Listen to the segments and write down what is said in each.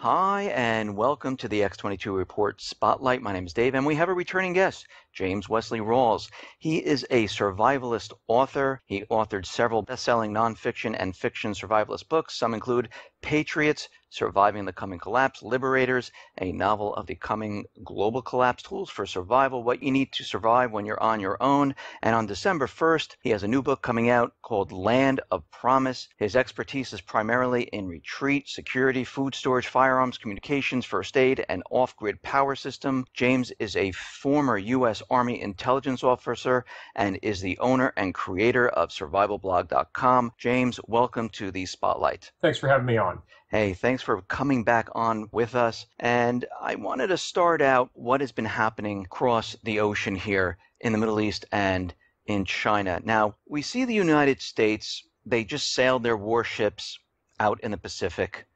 Hi, and welcome to the X22 Report Spotlight. My name is Dave, and we have a returning guest, James Wesley Rawls. He is a survivalist author. He authored several best-selling nonfiction and fiction survivalist books. Some include Patriots, Surviving the Coming Collapse, Liberators, a novel of the coming global collapse, tools for survival, what you need to survive when you're on your own. And on December 1st, he has a new book coming out called Land of Promise. His expertise is primarily in retreat, security, food storage, firearms, communications, first aid, and off-grid power system. James is a former U.S. Army intelligence officer and is the owner and creator of survivalblog.com. James, welcome to the Spotlight. Thanks for having me on. Hey, thanks for coming back on with us. And I wanted to start out what has been happening across the ocean here in the Middle East and in China. Now, we see the United States, they just sailed their warships out in the Pacific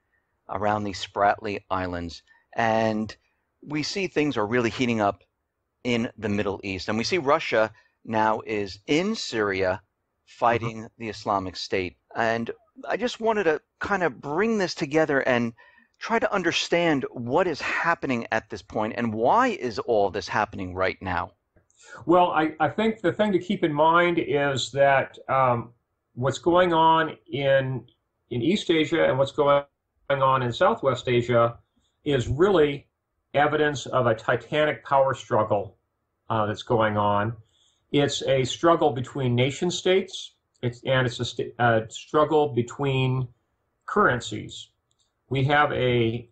around the Spratly Islands. And we see things are really heating up in the Middle East. And we see Russia now is in Syria fighting the Islamic State. And I just wanted to kind of bring this together and try to understand what is happening at this point and why is all this happening right now? Well, I think the thing to keep in mind is that what's going on in East Asia and what's going on in Southwest Asia is really evidence of a titanic power struggle that's going on. It's a struggle between nation states. It's a struggle between currencies. We have the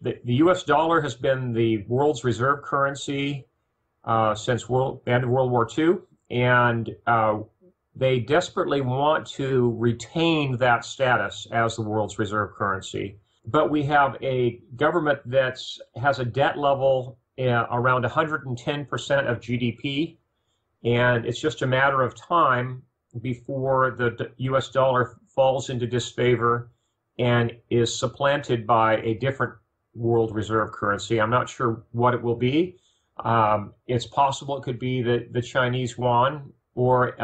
U.S. dollar has been the world's reserve currency since the end of World War II, and they desperately want to retain that status as the world's reserve currency. But we have a government that has a debt level around 110% of GDP, and it's just a matter of time before the U.S. dollar falls into disfavor and is supplanted by a different world reserve currency. I'm not sure what it will be. It's possible it could be the Chinese yuan, or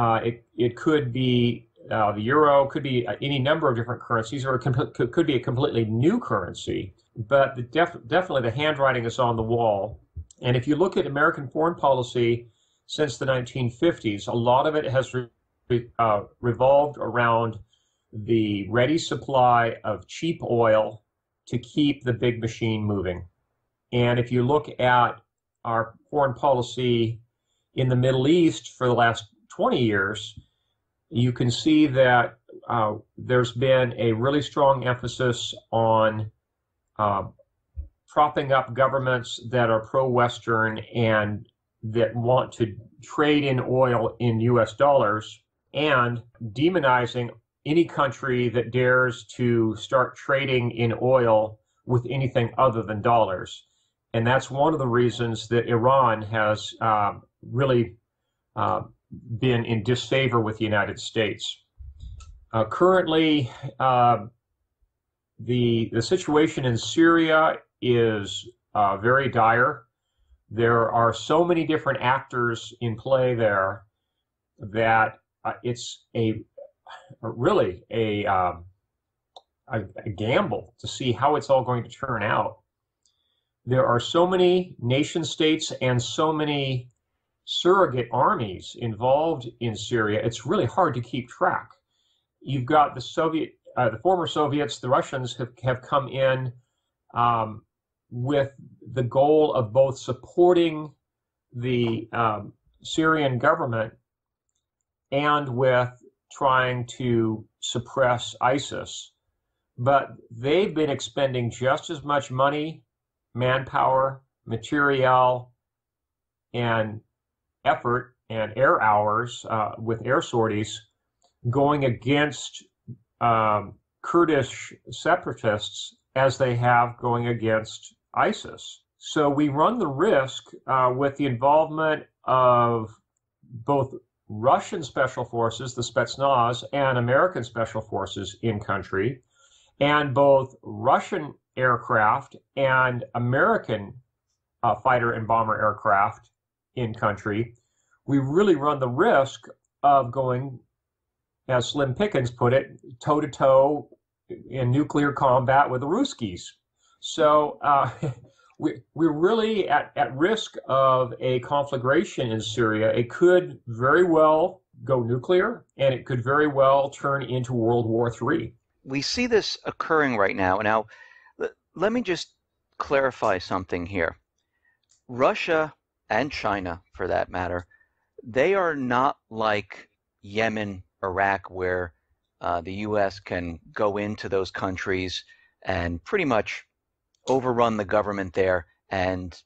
it could be the euro, could be any number of different currencies, or it could be a completely new currency. But definitely the handwriting is on the wall. And if you look at American foreign policy since the 1950s, a lot of it has revolved around the ready supply of cheap oil to keep the big machine moving. And if you look at our foreign policy in the Middle East for the last 20 years, you can see that there's been a really strong emphasis on propping up governments that are pro-Western and that want to trade in oil in U.S. dollars, and demonizing any country that dares to start trading in oil with anything other than dollars. And that's one of the reasons that Iran has really been in disfavor with the United States. Currently, the situation in Syria is very dire. There are so many different actors in play there that it's really a gamble to see how it's all going to turn out. There are so many nation states and so many surrogate armies involved in Syria. It's really hard to keep track. You've got the former Soviets, the Russians have come in with the goal of both supporting the Syrian government and with trying to suppress ISIS. But they've been expending just as much money, manpower, material, and effort and air hours with air sorties going against Kurdish separatists as they have going against ISIS. So we run the risk with the involvement of both Russian special forces, the Spetsnaz, and American special forces in country, and both Russian aircraft and American fighter and bomber aircraft in country. We really run the risk of going, as Slim Pickens put it, toe-to-toe in nuclear combat with the Ruskies. So we're really at risk of a conflagration in Syria. It could very well go nuclear, and it could very well turn into World War III. We see this occurring right now. Now, let me just clarify something here. Russia and China, for that matter, they are not like Yemen, Iraq, where the U.S. can go into those countries and pretty much overrun the government there and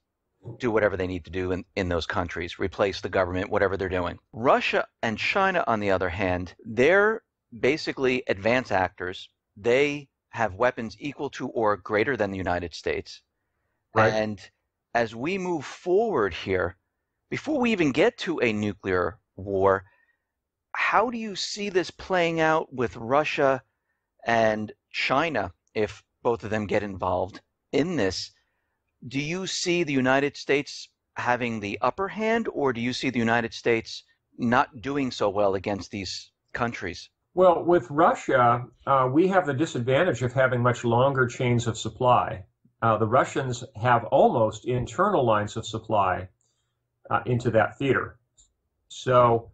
do whatever they need to do in those countries, replace the government, whatever they're doing. Russia and China, on the other hand, they're basically advanced actors. They have weapons equal to or greater than the United States. Right. And as we move forward here, before we even get to a nuclear war, how do you see this playing out with Russia and China if both of them get involved in this? Do you see the United States having the upper hand, or do you see the United States not doing so well against these countries? Well, with Russia, we have the disadvantage of having much longer chains of supply. The Russians have almost internal lines of supply into that theater. So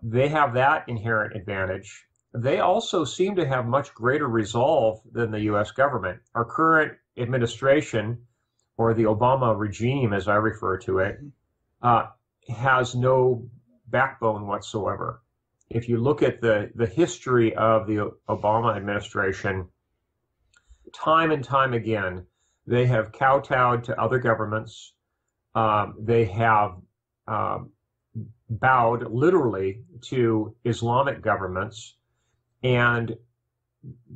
they have that inherent advantage. They also seem to have much greater resolve than the U.S. government. Our current administration, or the Obama regime, as I refer to it, has no backbone whatsoever. If you look at the history of the Obama administration, time and time again, they have kowtowed to other governments. They have bowed literally to Islamic governments, and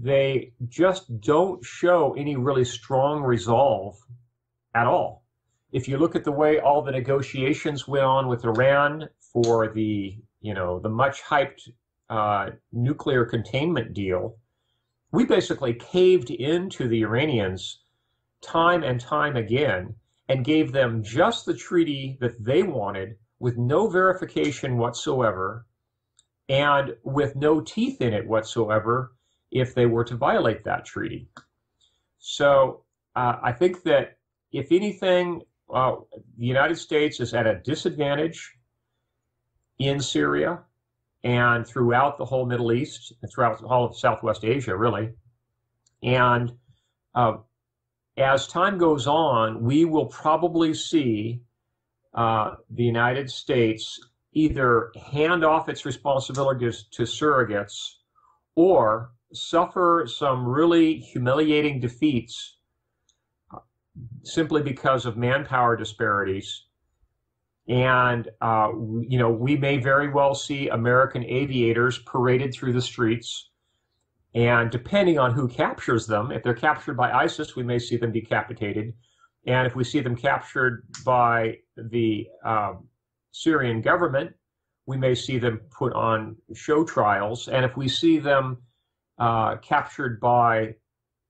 they just don't show any really strong resolve at all. If you look at the way all the negotiations went on with Iran for the much hyped nuclear containment deal, we basically caved into the Iranians time and time again and gave them just the treaty that they wanted with no verification whatsoever and with no teeth in it whatsoever if they were to violate that treaty. So I think that if anything, the United States is at a disadvantage in Syria and throughout the whole Middle East, and throughout all of Southwest Asia, really. And as time goes on, we will probably see the United States either hand off its responsibilities to surrogates or suffer some really humiliating defeats simply because of manpower disparities. And, we may very well see American aviators paraded through the streets. And depending on who captures them, if they're captured by ISIS, we may see them decapitated. And if we see them captured by the Syrian government, we may see them put on show trials. And if we see them captured by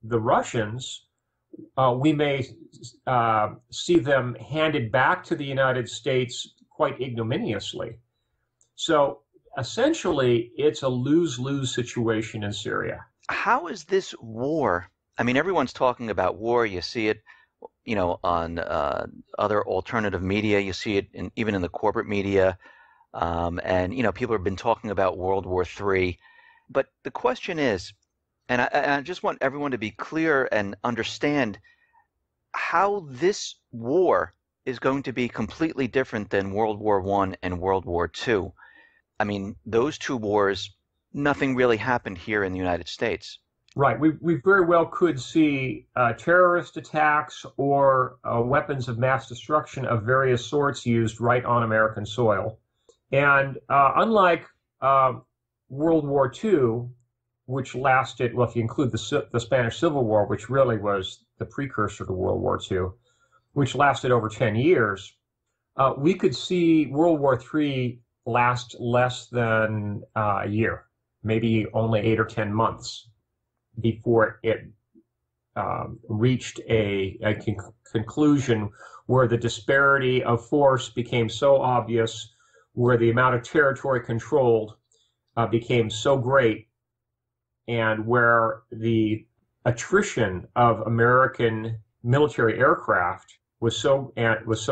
the Russians, we may see them handed back to the United States quite ignominiously. So essentially, it's a lose-lose situation in Syria. How is this war? I mean, everyone's talking about war. You see it, on other alternative media. You see it even in the corporate media. And people have been talking about World War III. But the question is, and I just want everyone to be clear and understand how this war is going to be completely different than World War I and World War II. I mean, those two wars, nothing really happened here in the United States. Right. We very well could see terrorist attacks or weapons of mass destruction of various sorts used right on American soil. And unlike World War II, which lasted, well, if you include the Spanish Civil War, which really was the precursor to World War II, which lasted over 10 years, we could see World War III last less than a year, maybe only 8 or 10 months before it reached a conclusion where the disparity of force became so obvious, where the amount of territory controlled became so great, and where the attrition of American military aircraft was so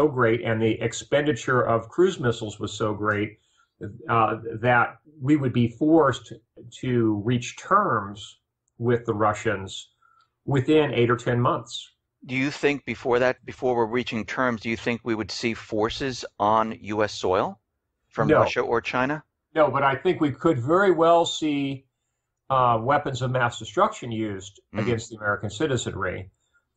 great, and the expenditure of cruise missiles was so great that we would be forced to reach terms with the Russians within 8 or 10 months. Do you think before that, before we're reaching terms, do you think we would see forces on U.S. soil from No, Russia or China? no, but I think we could very well see weapons of mass destruction used Mm. against the American citizenry.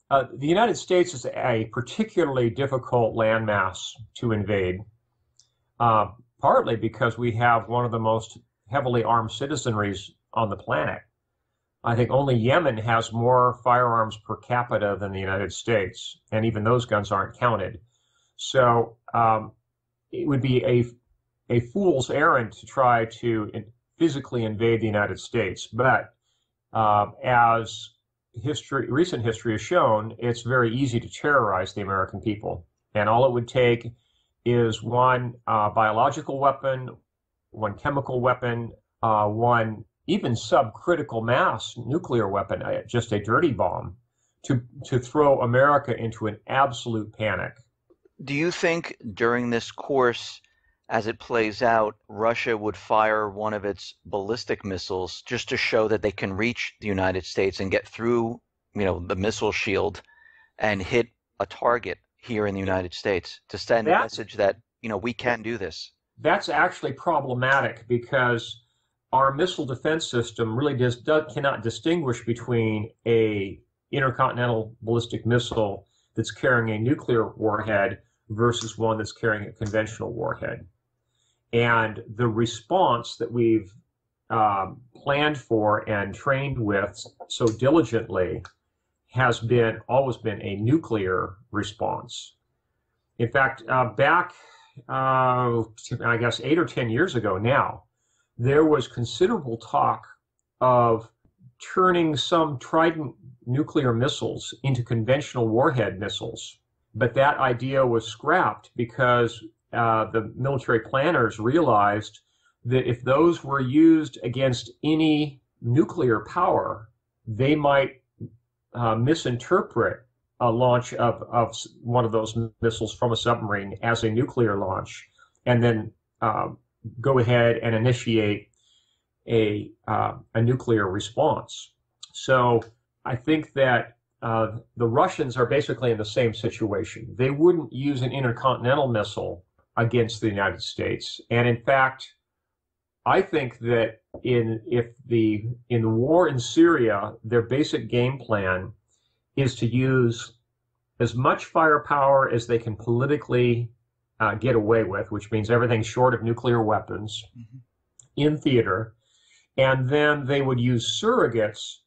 The United States is a particularly difficult landmass to invade, uh, partly because we have one of the most heavily armed citizenries on the planet. I think only Yemen has more firearms per capita than the United States, and even those guns aren't counted. So it would be a fool's errand to try to physically invade the United States. But as recent history has shown, it's very easy to terrorize the American people. And all it would take is one biological weapon, one chemical weapon, one even subcritical mass nuclear weapon, just a dirty bomb, to throw America into an absolute panic. Do you think during this course, as it plays out, Russia would fire one of its ballistic missiles just to show that they can reach the United States and get through, the missile shield and hit a target here in the United States to send a That's message that, we can do this? that's actually problematic because our missile defense system really cannot distinguish between a intercontinental ballistic missile that's carrying a nuclear warhead versus one that's carrying a conventional warhead. And the response that we've planned for and trained with so diligently has always been a nuclear response. In fact, back, I guess, 8 or 10 years ago now, there was considerable talk of turning some Trident nuclear missiles into conventional warhead missiles. But that idea was scrapped because the military planners realized that if those were used against any nuclear power, they might misinterpret a launch of one of those missiles from a submarine as a nuclear launch, and then go ahead and initiate a nuclear response. So I think that the Russians are basically in the same situation. They wouldn't use an intercontinental missile against the United States, and in fact, I think that in the war in Syria, their basic game plan is to use as much firepower as they can politically get away with, which means everything short of nuclear weapons, in theater, and then they would use surrogates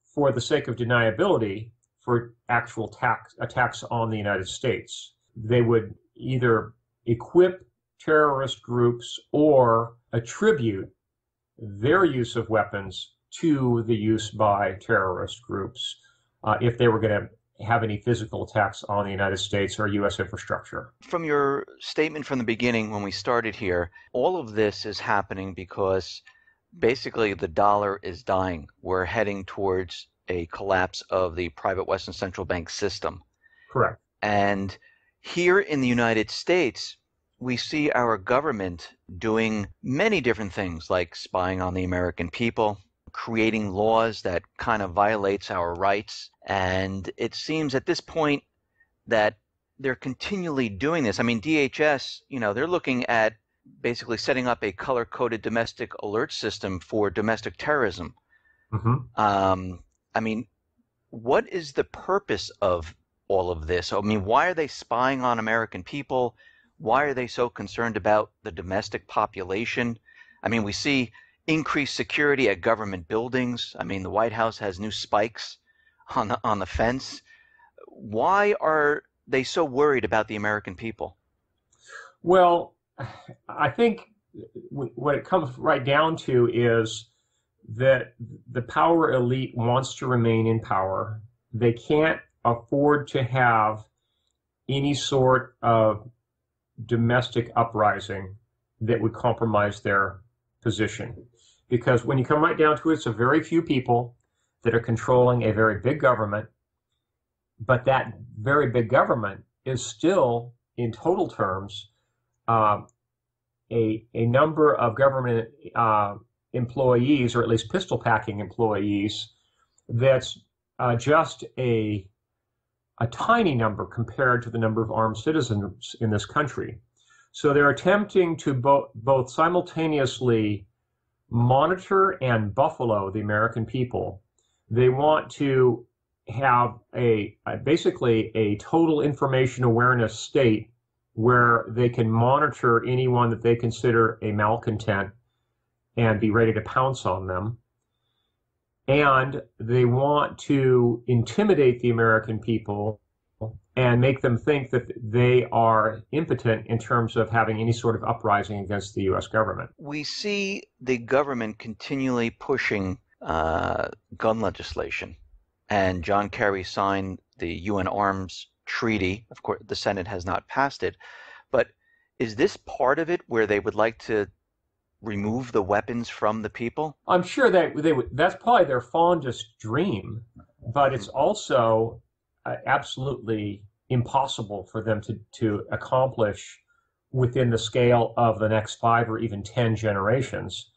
for the sake of deniability for actual attacks on the United States. They would either equip terrorist groups or attribute their use of weapons to the use by terrorist groups if they were going to have any physical attacks on the United States or U.S. infrastructure. From your statement from the beginning when we started here, all of this is happening because basically the dollar is dying. We're heading towards a collapse of the private Western central bank system. Correct. And here in the United States, we see our government doing many different things like spying on the American people, creating laws that kind of violates our rights. And it seems at this point that they're continually doing this. I mean, DHS, they're looking at basically setting up a color-coded domestic alert system for domestic terrorism. Mm-hmm. I mean, what is the purpose of all of this? I mean, why are they spying on American people? Why are they so concerned about the domestic population? I mean, we see increased security at government buildings. I mean, the White House has new spikes on the fence. Why are they so worried about the American people? Well, I think what it comes right down to is that the power elite wants to remain in power. They can't afford to have any sort of domestic uprising that would compromise their position. Because when you come right down to it, it's a very few people. that are controlling a very big government, but that very big government is still, in total terms, uh, a number of government employees, or at least pistol packing employees, that's just a tiny number compared to the number of armed citizens in this country. So they're attempting to both simultaneously monitor and buffalo the American people. They want to have basically a total information awareness state where they can monitor anyone that they consider a malcontent and be ready to pounce on them. And they want to intimidate the American people and make them think that they are impotent in terms of having any sort of uprising against the U.S. government. We see the government continually pushing gun legislation, and John Kerry signed the UN Arms Treaty. Of course, the Senate has not passed it, but is this part of it where they would like to remove the weapons from the people? I'm sure that that's probably their fondest dream, but it's also absolutely impossible for them to accomplish within the scale of the next 5 or even 10 generations.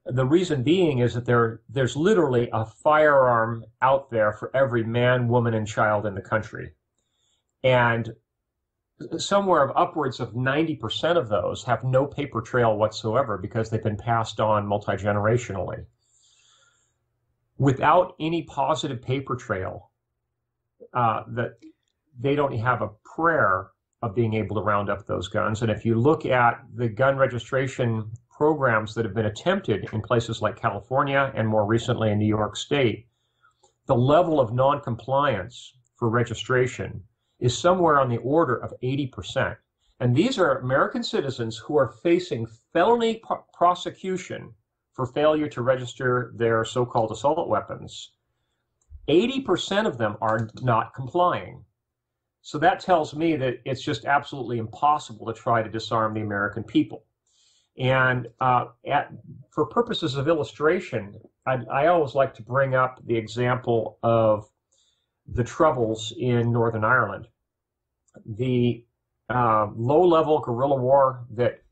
The reason being is that there's literally a firearm out there for every man, woman, and child in the country. And somewhere of upwards of 90% of those have no paper trail whatsoever because they've been passed on multi-generationally. Without any positive paper trail, that they don't have a prayer of being able to round up those guns. And if you look at the gun registration programs that have been attempted in places like California and more recently in New York State, the level of non-compliance for registration is somewhere on the order of 80%. And these are American citizens who are facing felony prosecution for failure to register their so-called assault weapons. 80% of them are not complying. So that tells me that it's just absolutely impossible to try to disarm the American people. And for purposes of illustration, I always like to bring up the example of the Troubles in Northern Ireland. The low-level guerrilla war that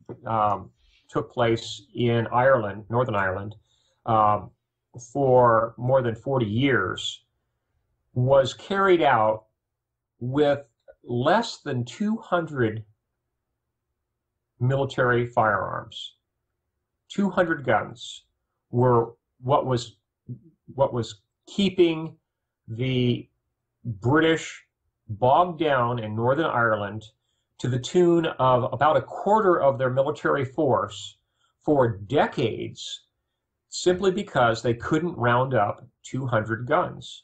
took place in Ireland, Northern Ireland, for more than 40 years was carried out with less than 200 military firearms. 200 guns were what was keeping the British bogged down in Northern Ireland to the tune of about a quarter of their military force for decades, simply because they couldn't round up 200 guns.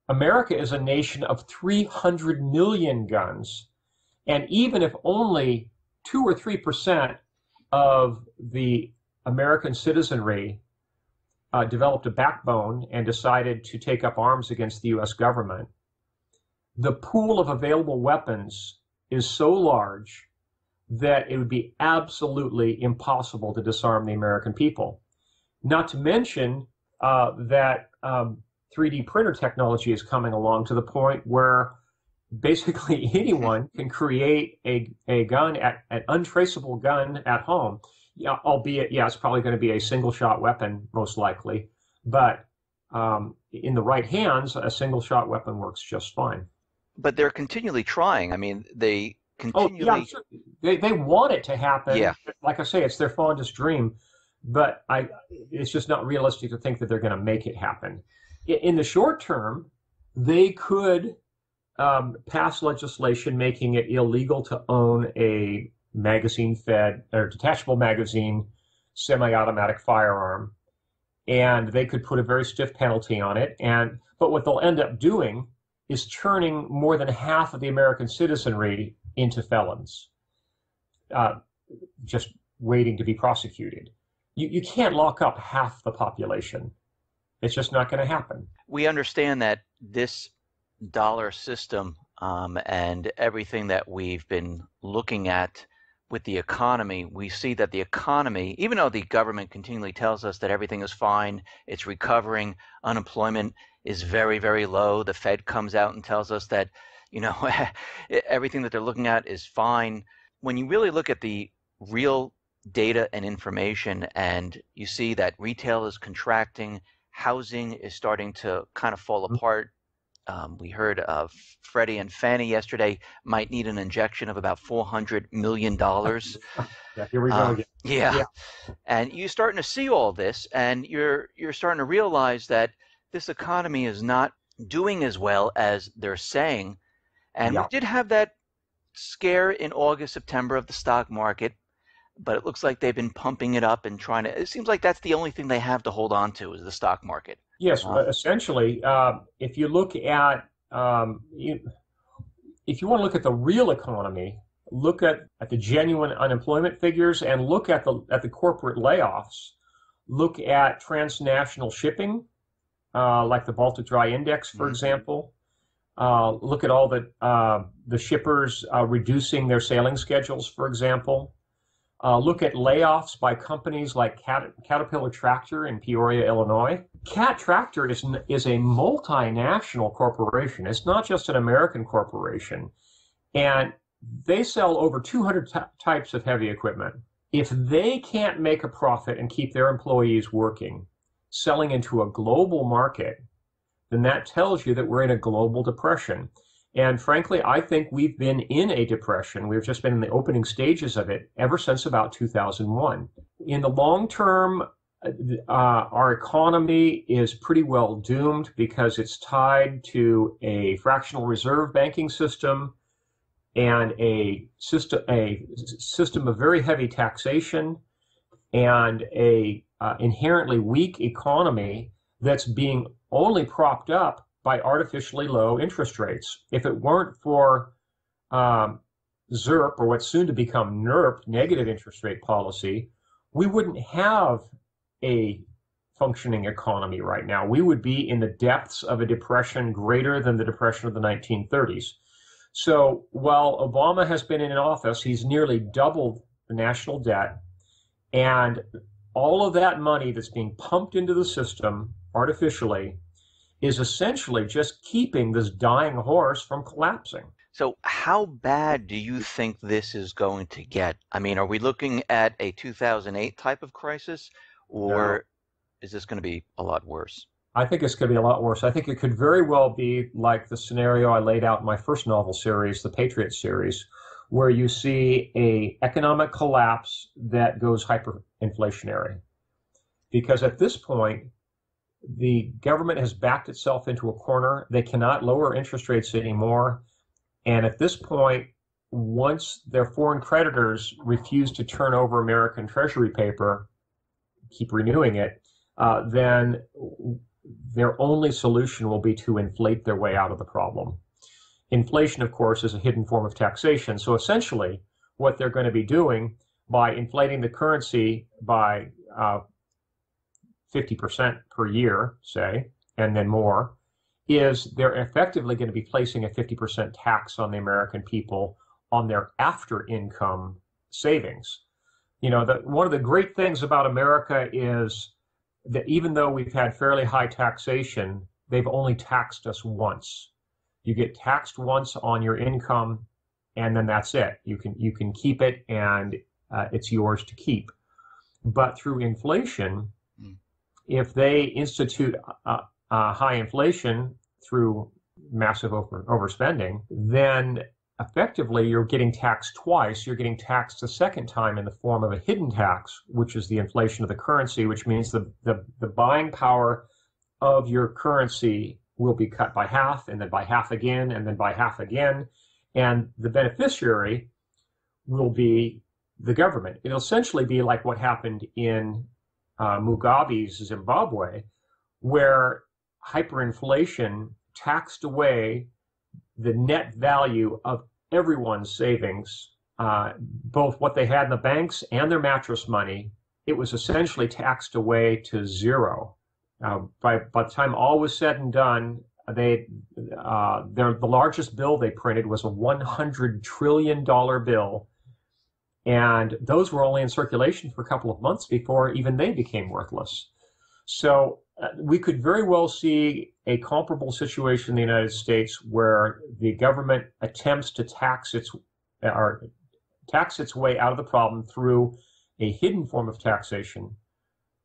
America is a nation of 300 million guns, and even if only 2 or 3% of the American citizenry developed a backbone and decided to take up arms against the U.S. government, the pool of available weapons is so large that it would be absolutely impossible to disarm the American people. Not to mention that 3D printer technology is coming along to the point where basically anyone can create a gun, an untraceable gun at home. Yeah, albeit, it's probably going to be a single-shot weapon, most likely. But in the right hands, a single-shot weapon works just fine. But they're continually trying. I mean, they continually... Oh, yeah, sure. They want it to happen. Yeah. Like I say, it's their fondest dream. But it's just not realistic to think that they're going to make it happen. In the short term, they could pass legislation making it illegal to own a magazine-fed or detachable magazine semi-automatic firearm, and they could put a very stiff penalty on it. But what they'll end up doing is turning more than half of the American citizenry into felons, just waiting to be prosecuted. You can't lock up half the population. It's just not going to happen. We understand that this dollar system and everything that we've been looking at with the economy, we see that the economy, even though the government continually tells us that everything is fine, it's recovering, unemployment is very, very low. The Fed comes out and tells us that, you know, everything that they're looking at is fine. When you really look at the real data and information, and you see that retail is contracting, housing is starting to kind of fall apart. We heard of Freddie and Fannie yesterday might need an injection of about $400 million. Yeah, here we go again. Yeah. Yeah, And you're starting to see all this, and you're starting to realize that this economy is not doing as well as they're saying. And we yeah. did have that scare in August, September of the stock market, but it looks like they've been pumping it up and trying to. It seems like that's the only thing they have to hold on to is the stock market. Yes, essentially, if you look at if you want to look at the real economy, look at the genuine unemployment figures and look at the corporate layoffs. Look at transnational shipping, like the Baltic Dry Index, for example. Look at all the shippers reducing their sailing schedules, for example. Look at layoffs by companies like Caterpillar Tractor in Peoria, Illinois. Cat Tractor is a multinational corporation. It's not just an American corporation. And they sell over 200 types of heavy equipment. If they can't make a profit and keep their employees working, selling into a global market, then that tells you that we're in a global depression. And frankly, I think we've been in a depression. We've just been in the opening stages of it ever since about 2001. In the long term, our economy is pretty well doomed because it's tied to a fractional reserve banking system and a system of very heavy taxation and a inherently weak economy that's being only propped up by artificially low interest rates. If it weren't for ZIRP, or what's soon to become NIRP, negative interest rate policy, we wouldn't have a functioning economy right now. We would be in the depths of a depression greater than the depression of the 1930s. So while Obama has been in office, he's nearly doubled the national debt, and all of that money that's being pumped into the system artificially is essentially just keeping this dying horse from collapsing. So how bad do you think this is going to get? I mean, are we looking at a 2008 type of crisis, or is this going to be a lot worse? I think it's going to be a lot worse. I think it could very well be like the scenario I laid out in my first novel series, the Patriot series, where you see an economic collapse that goes hyperinflationary. Because at this point, the government has backed itself into a corner. They cannot lower interest rates anymore. And at this point, once their foreign creditors refuse to turn over American Treasury paper, keep renewing it, then their only solution will be to inflate their way out of the problem. Inflation, of course, is a hidden form of taxation. So essentially, what they're going to be doing by inflating the currency by 50% per year, say, and then more, is they're effectively going to be placing a 50% tax on the American people on their after-income savings. You know, one of the great things about America is that even though we've had fairly high taxation, they've only taxed us once. You get taxed once on your income, and then that's it. You can keep it, and it's yours to keep. But through inflation, if they institute high inflation through massive overspending, then effectively you're getting taxed twice. You're getting taxed a second time in the form of a hidden tax, which is the inflation of the currency, which means the buying power of your currency will be cut by half, and then by half again, and then by half again. And the beneficiary will be the government. It'll essentially be like what happened in Mugabe's Zimbabwe, where hyperinflation taxed away the net value of everyone's savings, both what they had in the banks and their mattress money. It was essentially taxed away to zero. By the time all was said and done, the largest bill they printed was a $100 trillion bill, And those were only in circulation for a couple of months before even they became worthless. So we could very well see a comparable situation in the United States where the government attempts to or tax its way out of the problem through a hidden form of taxation,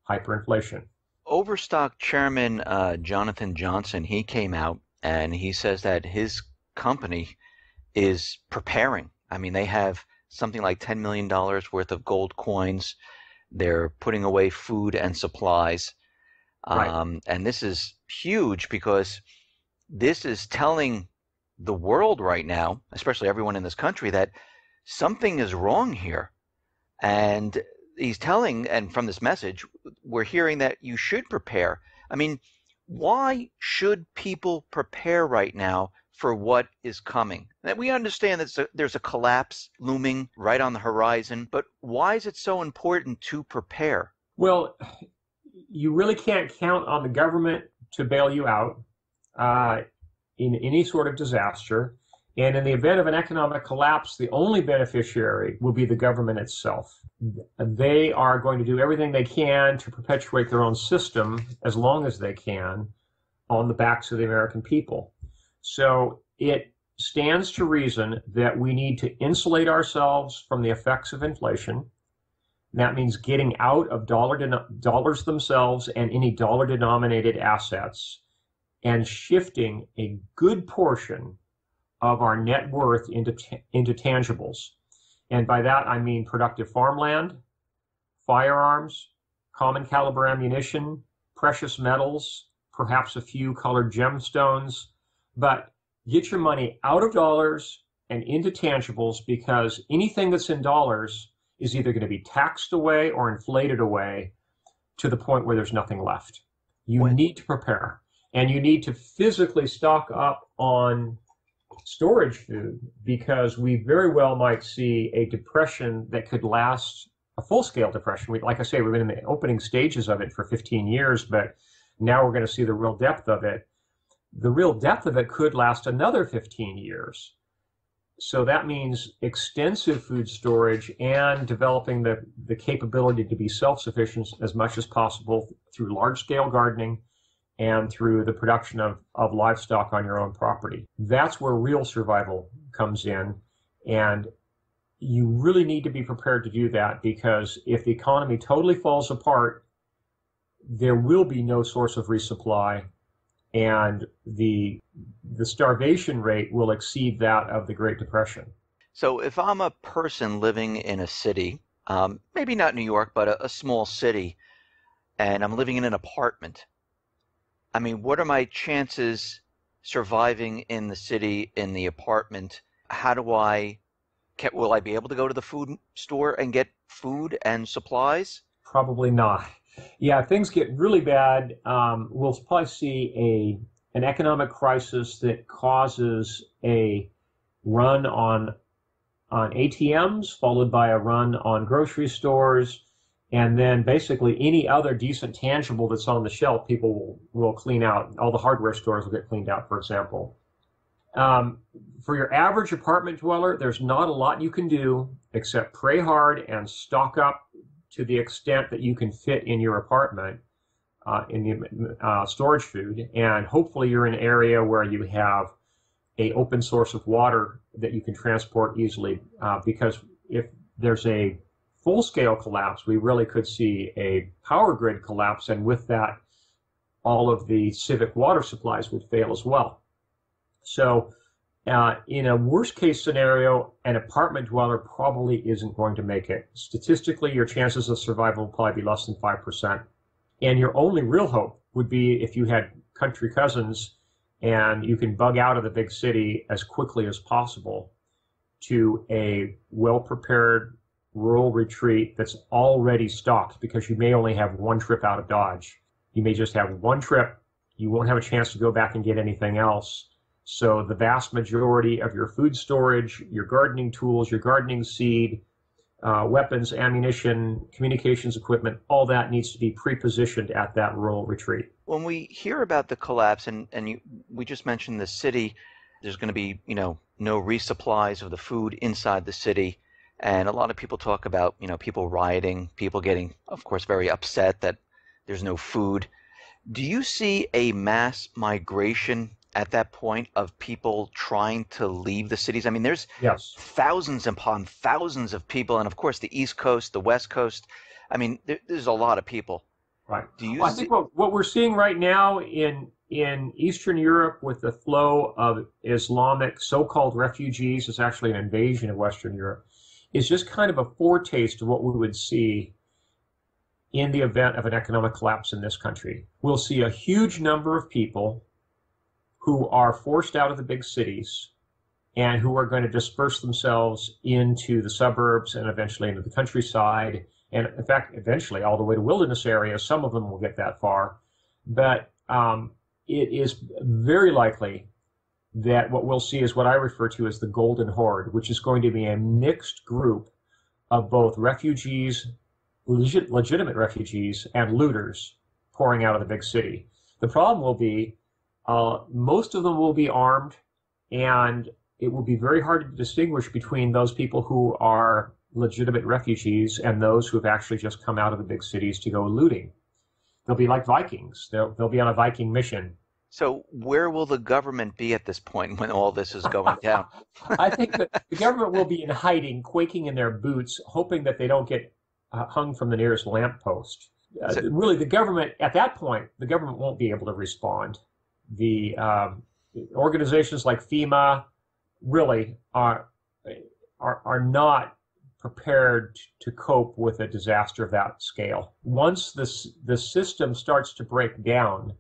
hyperinflation. Overstock Chairman Jonathan Johnson, he came out and he says that his company is preparing. I mean, they have something like $10 million worth of gold coins. They're putting away food and supplies. Right. And this is huge because this is telling the world right now, especially everyone in this country, that something is wrong here. And he's telling, and from this message, we're hearing that you should prepare. I mean, why should people prepare right now for what is coming? And we understand that there's a collapse looming right on the horizon, but why is it so important to prepare? Well, you really can't count on the government to bail you out uh, in any sort of disaster. And in the event of an economic collapse, the only beneficiary will be the government itself. They are going to do everything they can to perpetuate their own system as long as they can on the backs of the American people. So it stands to reason that we need to insulate ourselves from the effects of inflation. That means getting out of dollars themselves and any dollar denominated assets and shifting a good portion of our net worth into tangibles. And by that, I mean productive farmland, firearms, common caliber ammunition, precious metals, perhaps a few colored gemstones. But get your money out of dollars and into tangibles, because anything that's in dollars is either going to be taxed away or inflated away to the point where there's nothing left. You need to prepare, and you need to physically stock up on storage food, because we very well might see a depression that could last, a full-scale depression. Like I say, we've been in the opening stages of it for 15 years, but now we're going to see the real depth of it. The real depth of it could last another 15 years. So that means extensive food storage and developing the capability to be self-sufficient as much as possible through large-scale gardening and through the production of livestock on your own property. That's where real survival comes in. And you really need to be prepared to do that, because if the economy totally falls apart, there will be no source of resupply, and the starvation rate will exceed that of the Great Depression. So if I'm a person living in a city, maybe not New York, but a small city, and I'm living in an apartment, I mean, what are my chances surviving in the city, in the apartment? Will I be able to go to the food store and get food and supplies? Probably not. Yeah, if things get really bad, we'll probably see an economic crisis that causes a run on ATMs, followed by a run on grocery stores, and then basically any other decent tangible that's on the shelf, people will clean out. All the hardware stores will get cleaned out, for example. For your average apartment dweller, there's not a lot you can do except pray hard and stock up to the extent that you can fit in your apartment in the storage food. And hopefully you're in an area where you have a open source of water that you can transport easily, because if there's a full-scale collapse, we really could see a power grid collapse, and with that, all of the civic water supplies would fail as well. So in a worst-case scenario, an apartment dweller probably isn't going to make it. Statistically, your chances of survival will probably be less than 5%. And your only real hope would be if you had country cousins and you can bug out of the big city as quickly as possible to a well-prepared rural retreat that's already stocked, because you may only have one trip out of Dodge. You may just have one trip. You won't have a chance to go back and get anything else. So the vast majority of your food storage, your gardening tools, your gardening seed, weapons, ammunition, communications equipment, all that needs to be pre-positioned at that rural retreat. When we hear about the collapse, and we just mentioned the city, there's going to be, no resupplies of the food inside the city. And a lot of people talk about, people rioting, people getting, of course, very upset that there's no food. Do you see a mass migration at that point of people trying to leave the cities? I mean, there's Yes. thousands upon thousands of people, and of course, the East Coast, the West Coast. I mean, there's a lot of people. Right. Do you Well, I think see? what we're seeing right now in Eastern Europe with the flow of Islamic so-called refugees, it's actually an invasion of Western Europe, is just kind of a foretaste of what we would see in the event of an economic collapse in this country. We'll see a huge number of people who are forced out of the big cities and who are going to disperse themselves into the suburbs and eventually into the countryside. And in fact, eventually all the way to wilderness areas. Some of them will get that far. But it is very likely that what we'll see is what I refer to as the Golden Horde, which is going to be a mixed group of both refugees, legitimate refugees, and looters pouring out of the big city. The problem will be most of them will be armed, and it will be very hard to distinguish between those people who are legitimate refugees and those who have actually just come out of the big cities to go looting. They'll be like Vikings. They'll be on a Viking mission. So where will the government be at this point when all this is going down? I think that the government will be in hiding, quaking in their boots, hoping that they don't get hung from the nearest lamppost. So, Really, the government, at that point, the government won't be able to respond. The organizations like FEMA really are not prepared to cope with a disaster of that scale. Once the system starts to break down,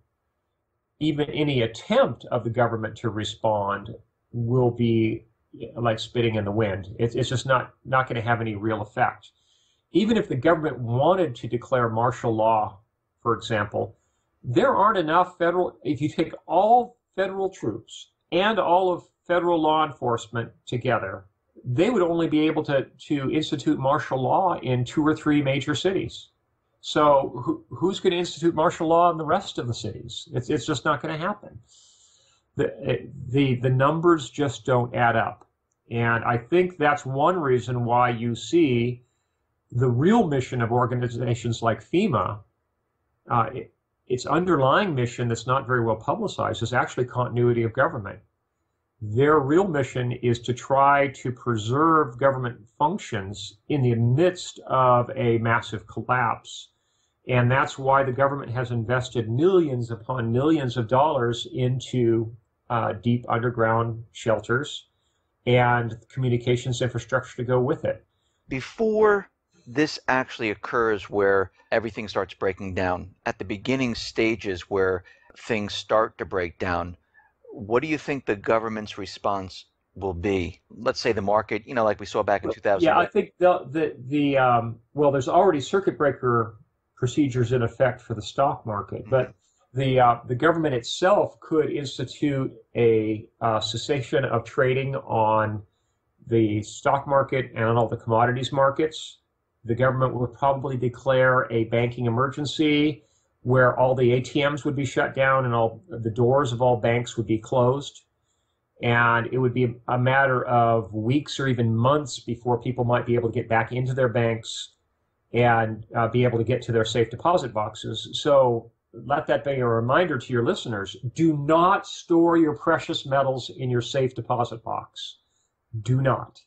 even any attempt of the government to respond will be like spitting in the wind. It's just not going to have any real effect. Even if the government wanted to declare martial law, for example, there aren't enough if you take all federal troops and all of federal law enforcement together, they would only be able to institute martial law in 2 or 3 major cities. So who's going to institute martial law in the rest of the cities? It's just not going to happen. The numbers just don't add up. And I think that's one reason why you see the real mission of organizations like FEMA, its underlying mission that's not very well publicized is actually continuity of government. Their real mission is to try to preserve government functions in the midst of a massive collapse. And that's why the government has invested millions upon millions of dollars into deep underground shelters and communications infrastructure to go with it. before this actually occurs where everything starts breaking down, at the beginning stages where things start to break down, what do you think the government's response will be? Let's say the market, like we saw back in 2000. Yeah, I think well, there's already circuit breaker procedures in effect for the stock market, but the government itself could institute a cessation of trading on the stock market and on all the commodities markets. The government would probably declare a banking emergency where all the ATMs would be shut down and all the doors of all banks would be closed. And it would be a matter of weeks or even months before people might be able to get back into their banks and be able to get to their safe deposit boxes. So let that be a reminder to your listeners. Do not store your precious metals in your safe deposit box. Do not.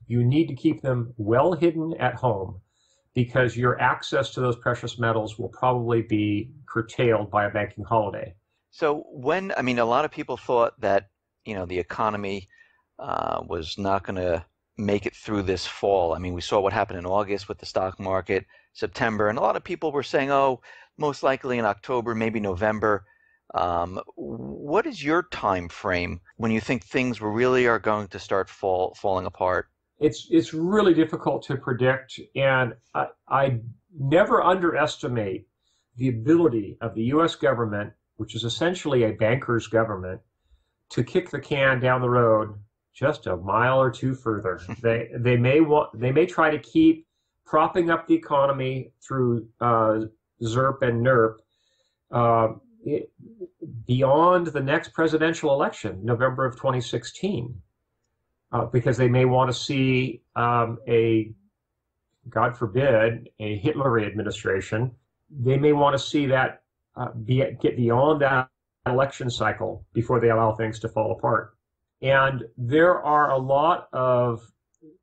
You need to keep them well hidden at home because your access to those precious metals will probably be curtailed by a banking holiday. So a lot of people thought that, the economy was not going to make it through this fall. I mean, we saw what happened in August with the stock market, September, and a lot of people were saying, oh, most likely in October, maybe November. What is your time frame when you think things really are going to start falling apart? It's really difficult to predict, and I never underestimate the ability of the U.S. government, which is essentially a banker's government, to kick the can down the road just a mile or two further. They may try to keep propping up the economy through ZERP and NERP beyond the next presidential election, November of 2016. because they may want to see God forbid, a Hitler administration. They may want to see that get beyond that election cycle before they allow things to fall apart. And there are a lot of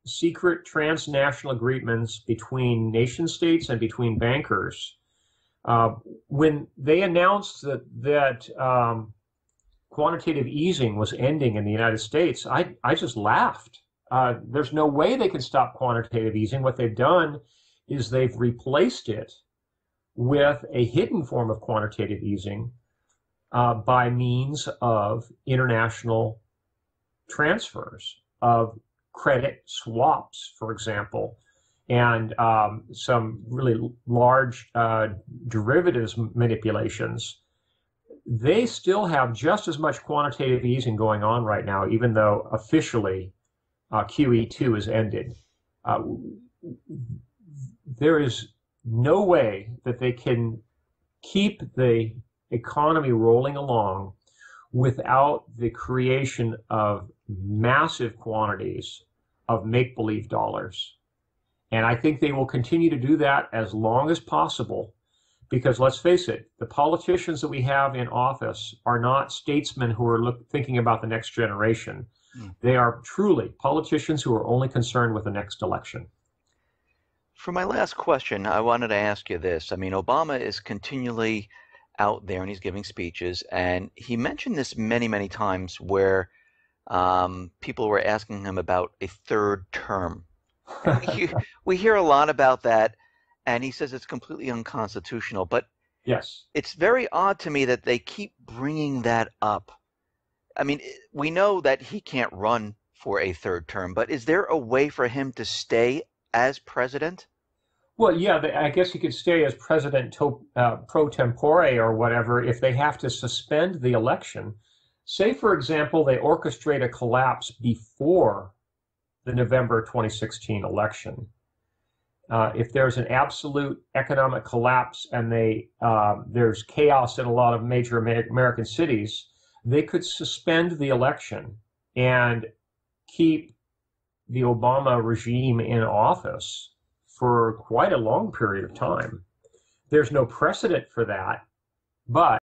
secret transnational agreements between nation states and between bankers. When they announced that quantitative easing was ending in the United States, I just laughed. There's no way they can stop quantitative easing. What they've done is they've replaced it with a hidden form of quantitative easing by means of international transfers of credit swaps, for example, and some really large derivatives manipulations. They still have just as much quantitative easing going on right now, even though officially QE2 is ended. There is no way that they can keep the economy rolling along without the creation of massive quantities of make-believe dollars. And I think they will continue to do that as long as possible, because let's face it, the politicians that we have in office are not statesmen who are thinking about the next generation. They are truly politicians who are only concerned with the next election. For my last question, I wanted to ask you this. I mean, Obama is continually out there and he's giving speeches, and he mentioned this many, many times where people were asking him about a third term. And we hear a lot about that, and he says it's completely unconstitutional. But yes, it's very odd to me that they keep bringing that up. I mean, we know that he can't run for a third term, but is there a way for him to stay as president? Well, yeah, I guess he could stay as president pro tempore or whatever if they have to suspend the election. Say, for example, they orchestrate a collapse before the November 2016 election. If there's an absolute economic collapse and there's chaos in a lot of major American cities, they could suspend the election and keep the Obama regime in office for quite a long period of time. There's no precedent for that, but